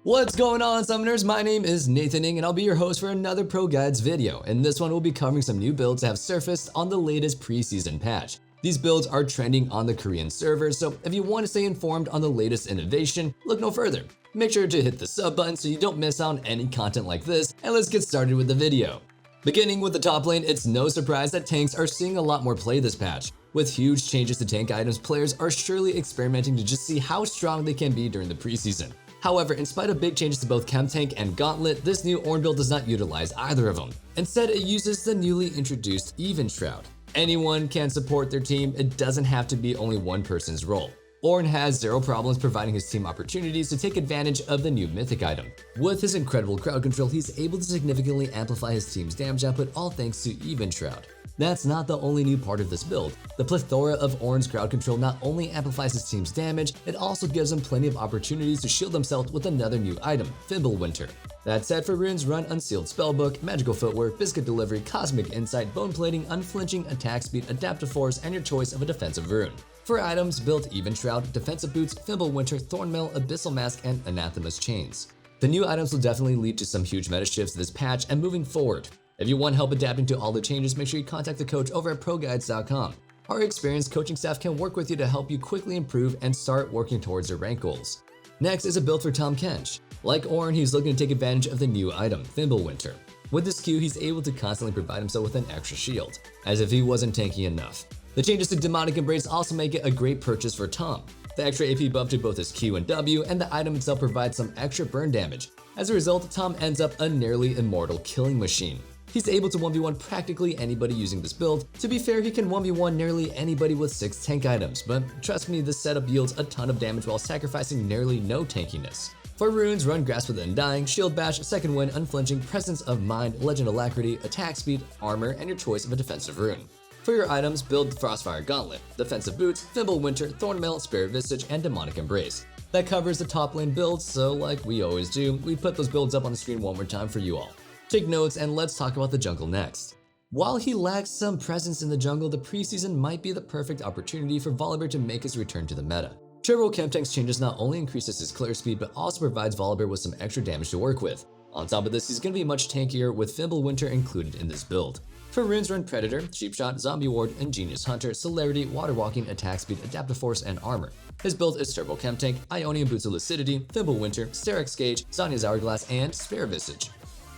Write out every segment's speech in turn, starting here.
What's going on, Summoners? My name is Nathan Ng, and I'll be your host for another ProGuides video. In this one, we'll be covering some new builds that have surfaced on the latest preseason patch. These builds are trending on the Korean server, so if you want to stay informed on the latest innovation, look no further. Make sure to hit the sub button so you don't miss out on any content like this, and let's get started with the video. Beginning with the top lane, it's no surprise that tanks are seeing a lot more play this patch. With huge changes to tank items, players are surely experimenting to just see how strong they can be during the preseason. However, in spite of big changes to both Chem Tank and Gauntlet, this new Ornn build does not utilize either of them. Instead, it uses the newly introduced Even Shroud. Anyone can support their team, it doesn't have to be only one person's role. Ornn has zero problems providing his team opportunities to take advantage of the new mythic item. With his incredible crowd control, he's able to significantly amplify his team's damage output, all thanks to Even Shroud. That's not the only new part of this build. The plethora of Ornn's crowd control not only amplifies his team's damage, it also gives him plenty of opportunities to shield himself with another new item, Fimbulwinter. That said, for runes, run Unsealed Spellbook, Magical Footwear, Biscuit Delivery, Cosmic Insight, Bone Plating, Unflinching, Attack Speed, Adaptive Force, and your choice of a defensive rune. For items, build Even Shroud, Defensive Boots, Fimbulwinter, Thornmail, Abyssal Mask, and Anathema's Chains. The new items will definitely lead to some huge meta shifts this patch and moving forward. If you want help adapting to all the changes, make sure you contact the coach over at ProGuides.com. Our experienced coaching staff can work with you to help you quickly improve and start working towards your rank goals. Next is a build for Tomek. Like Ornn, he's looking to take advantage of the new item, Fimbulwinter. With this Q, he's able to constantly provide himself with an extra shield, as if he wasn't tanky enough. The changes to Demonic Embrace also make it a great purchase for Tom. The extra AP buff to both his Q and W, and the item itself provides some extra burn damage. As a result, Tom ends up a nearly immortal killing machine. He's able to 1v1 practically anybody using this build. To be fair, he can 1v1 nearly anybody with 6 tank items, but trust me, this setup yields a ton of damage while sacrificing nearly no tankiness. For runes, run Grasp with Undying, Shield Bash, Second Wind, Unflinching, Presence of Mind, Legend Alacrity, Attack Speed, Armor, and your choice of a defensive rune. For your items, build Frostfire Gauntlet, Defensive Boots, Fimbulwinter, Thornmail, Spirit Visage, and Demonic Embrace. That covers the top lane builds, so like we always do, we put those builds up on the screen one more time for you all. Take notes and let's talk about the jungle next. While he lacks some presence in the jungle, the preseason might be the perfect opportunity for Volibear to make his return to the meta. Turbo Chem Tank's changes not only increases his clear speed, but also provides Volibear with some extra damage to work with. On top of this, he's going to be much tankier with Fimbulwinter included in this build. For runes, run Predator, Sheep Shot, Zombie Ward, Ingenious Hunter, Celerity, Water Walking, Attack Speed, Adaptive Force, and Armor. His build is Turbo Chem Tank, Ionian Boots of Lucidity, Fimbulwinter, Sterex Gauge, Zanya's Hourglass, and Spirit Visage.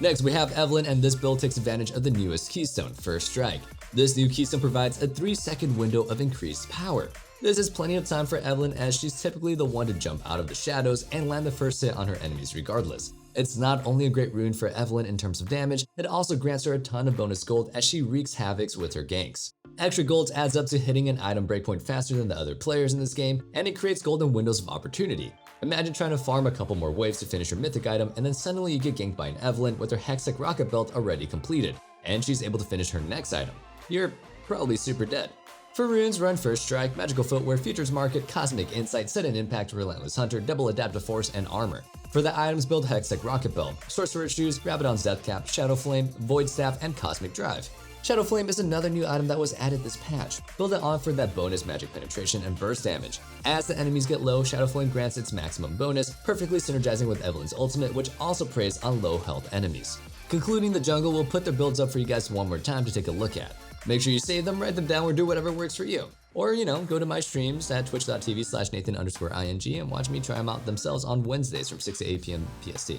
Next, we have Evelynn, and this build takes advantage of the newest keystone, First Strike. This new keystone provides a 3-second window of increased power. This is plenty of time for Evelynn, as she's typically the one to jump out of the shadows and land the first hit on her enemies regardless. It's not only a great rune for Evelynn in terms of damage, it also grants her a ton of bonus gold as she wreaks havoc with her ganks. Extra gold adds up to hitting an item breakpoint faster than the other players in this game, and it creates golden windows of opportunity. Imagine trying to farm a couple more waves to finish your mythic item, and then suddenly you get ganked by an Evelynn with her Hextech Rocket Belt already completed, and she's able to finish her next item. You're probably super dead. For runes, run First Strike, Magical Footwear, Futures Market, Cosmic Insight, Sudden Impact, Relentless Hunter, Double Adaptive Force, and Armor. For the items, build Hextech Rocket Belt, Sorcerer's Shoes, Rabadon's Death Cap, Shadow Flame, Void Staff, and Cosmic Drive. Shadow Flame is another new item that was added this patch. Build it on for that bonus magic penetration and burst damage. As the enemies get low, Shadow Flame grants its maximum bonus, perfectly synergizing with Evelynn's ultimate, which also preys on low health enemies. Concluding the jungle, we'll put their builds up for you guys one more time to take a look at. Make sure you save them, write them down, or do whatever works for you. Or, go to my streams at twitch.tv/Nathan_ing and watch me try them out themselves on Wednesdays from 6 to 8 p.m. PST.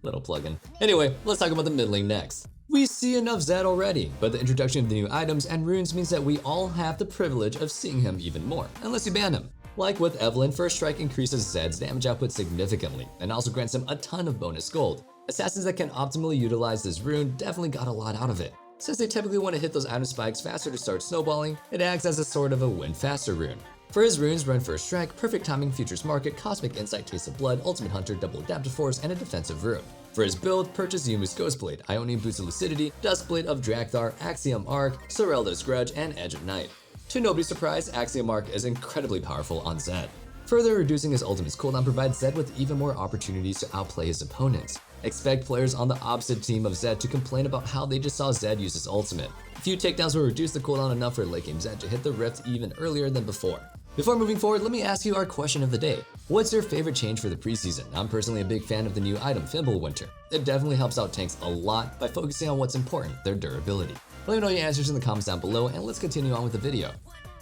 Little plugin. Anyway, let's talk about the mid lane next. We see enough Zed already, but the introduction of the new items and runes means that we all have the privilege of seeing him even more, unless you ban him. Like with Evelynn, First Strike increases Zed's damage output significantly, and also grants him a ton of bonus gold. Assassins that can optimally utilize this rune definitely got a lot out of it. Since they typically want to hit those item spikes faster to start snowballing, it acts as a sort of a win faster rune. For his runes, run First Strike, Perfect Timing, Futures Market, Cosmic Insight, Taste of Blood, Ultimate Hunter, Double Adaptive Force, and a defensive rune. For his build, purchase Yumu's Ghostblade, Ionian Boots of Lucidity, Duskblade of Drakthar, Axiom Arc, Sorelda's Grudge, and Edge of Night. To nobody's surprise, Axiom Arc is incredibly powerful on Zed. Further reducing his ultimate's cooldown provides Zed with even more opportunities to outplay his opponents. Expect players on the opposite team of Zed to complain about how they just saw Zed use his ultimate. A few takedowns will reduce the cooldown enough for late game Zed to hit the rift even earlier than before. Before moving forward, let me ask you our question of the day. What's your favorite change for the preseason? I'm personally a big fan of the new item, Winter. It definitely helps out tanks a lot by focusing on what's important, their durability. Let me know your answers in the comments down below, and let's continue on with the video.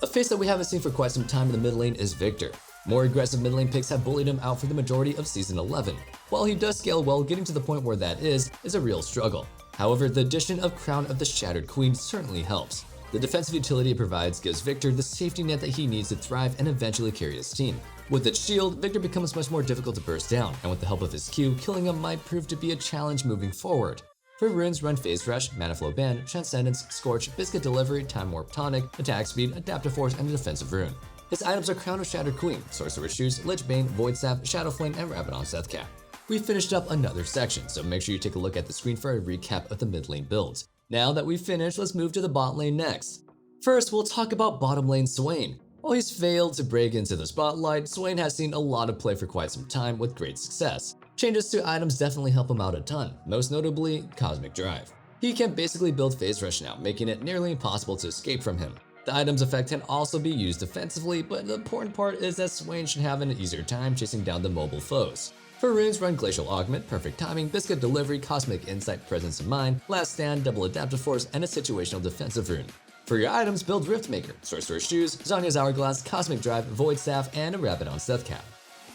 A face that we haven't seen for quite some time in the mid lane is Viktor. More aggressive mid lane picks have bullied him out for the majority of Season 11. While he does scale well, getting to the point where that is a real struggle. However, the addition of Crown of the Shattered Queen certainly helps. The defensive utility it provides gives Viktor the safety net that he needs to thrive and eventually carry his team. With its shield, Viktor becomes much more difficult to burst down, and with the help of his Q, killing him might prove to be a challenge moving forward. For runes, run Phase Rush, Mana Flow Ban, Transcendence, Scorch, Biscuit Delivery, Time Warp Tonic, Attack Speed, Adaptive Force, and a Defensive Rune. His items are Crown of Shattered Queen, Sorcerer's Shoes, Lich Bane, Void Staff, Shadow Flame, and Rabadon Sethcap. We finished up another section, so make sure you take a look at the screen for a recap of the mid lane builds. Now that we've finished, let's move to the bot lane next. First, we'll talk about bottom lane Swain. While he's failed to break into the spotlight, Swain has seen a lot of play for quite some time with great success. Changes to items definitely help him out a ton, most notably Cosmic Drive. He can basically build Phase Rush now, making it nearly impossible to escape from him. The item's effect can also be used defensively, but the important part is that Swain should have an easier time chasing down the mobile foes. For runes, run Glacial Augment, Perfect Timing, Biscuit Delivery, Cosmic Insight, Presence of Mind, Last Stand, Double Adaptive Force, and a Situational Defensive Rune. For your items, build Riftmaker, Sorcerer's Shoes, Zhonya's Hourglass, Cosmic Drive, Void Staff, and a Rabadon Sethcap.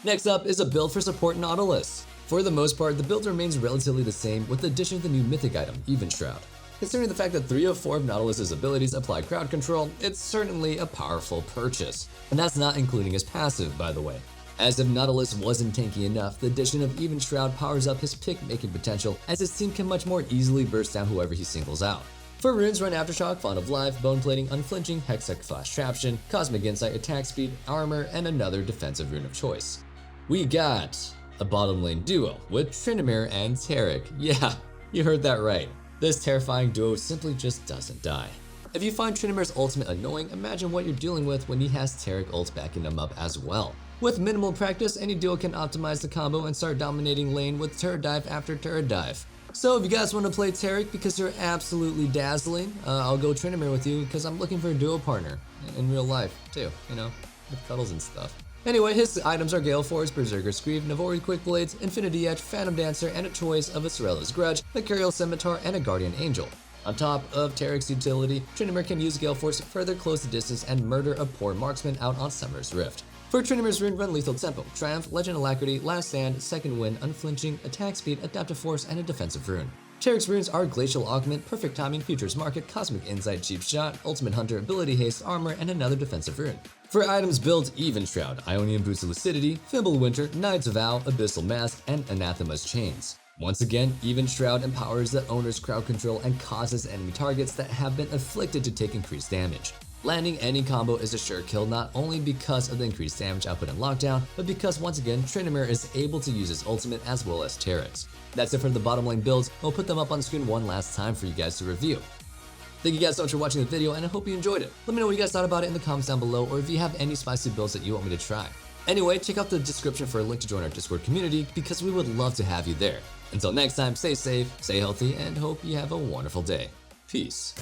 Next up is a build for support Nautilus. For the most part, the build remains relatively the same with the addition of the new mythic item, Even Shroud. Considering the fact that 3 of 4 of Nautilus's abilities apply crowd control, it's certainly a powerful purchase. And that's not including his passive, by the way. As if Nautilus wasn't tanky enough, the addition of Even Shroud powers up his pick-making potential, as his team can much more easily burst down whoever he singles out. For runes, run Aftershock, Font of Life, Bone Plating, Unflinching, Hextech Flash Traption, Cosmic Insight, Attack Speed, Armor, and another defensive rune of choice. We got a bottom lane duo with Tryndamere and Taric. Yeah, you heard that right. This terrifying duo simply just doesn't die. If you find Tryndamere's ultimate annoying, imagine what you're dealing with when he has Taric ult backing him up as well. With minimal practice, any duo can optimize the combo and start dominating lane with turret dive after turret dive. So if you guys want to play Taric because you're absolutely dazzling, I'll go Tryndamere with you because I'm looking for a duo partner in real life too, you know, with cuddles and stuff. Anyway, his items are Gale Force, Berserker's Greave, Navori Quick Blades, Infinity Edge, Phantom Dancer, and a choice of a Sorella's Grudge, Mercurial Scimitar, and a Guardian Angel. On top of Taric's utility, Tryndamere can use Gale Force to further close the distance and murder a poor marksman out on Summer's Rift. For Tryndamere's rune, run Lethal Tempo, Triumph, Legend Alacrity, Last Stand, Second Wind, Unflinching, Attack Speed, Adaptive Force, and a defensive rune. Taric's runes are Glacial Augment, Perfect Timing, Futures Market, Cosmic Insight, Cheap Shot, Ultimate Hunter, Ability Haste, Armor, and another defensive rune. For items, build Even Shroud, Ionian Boots of Lucidity, Fimbulwinter, Knight's Vow, Abyssal Mask, and Anathema's Chains. Once again, Even Shroud empowers the owner's crowd control and causes enemy targets that have been afflicted to take increased damage. Landing any combo is a sure kill not only because of the increased damage output in Lockdown, but because once again, Tryndamere is able to use his ultimate as well as Taric's. That's it for the bottom lane builds. We'll put them up on the screen one last time for you guys to review. Thank you guys so much for watching the video, and I hope you enjoyed it. Let me know what you guys thought about it in the comments down below, or if you have any spicy builds that you want me to try. Anyway, check out the description for a link to join our Discord community because we would love to have you there. Until next time, stay safe, stay healthy, and hope you have a wonderful day. Peace.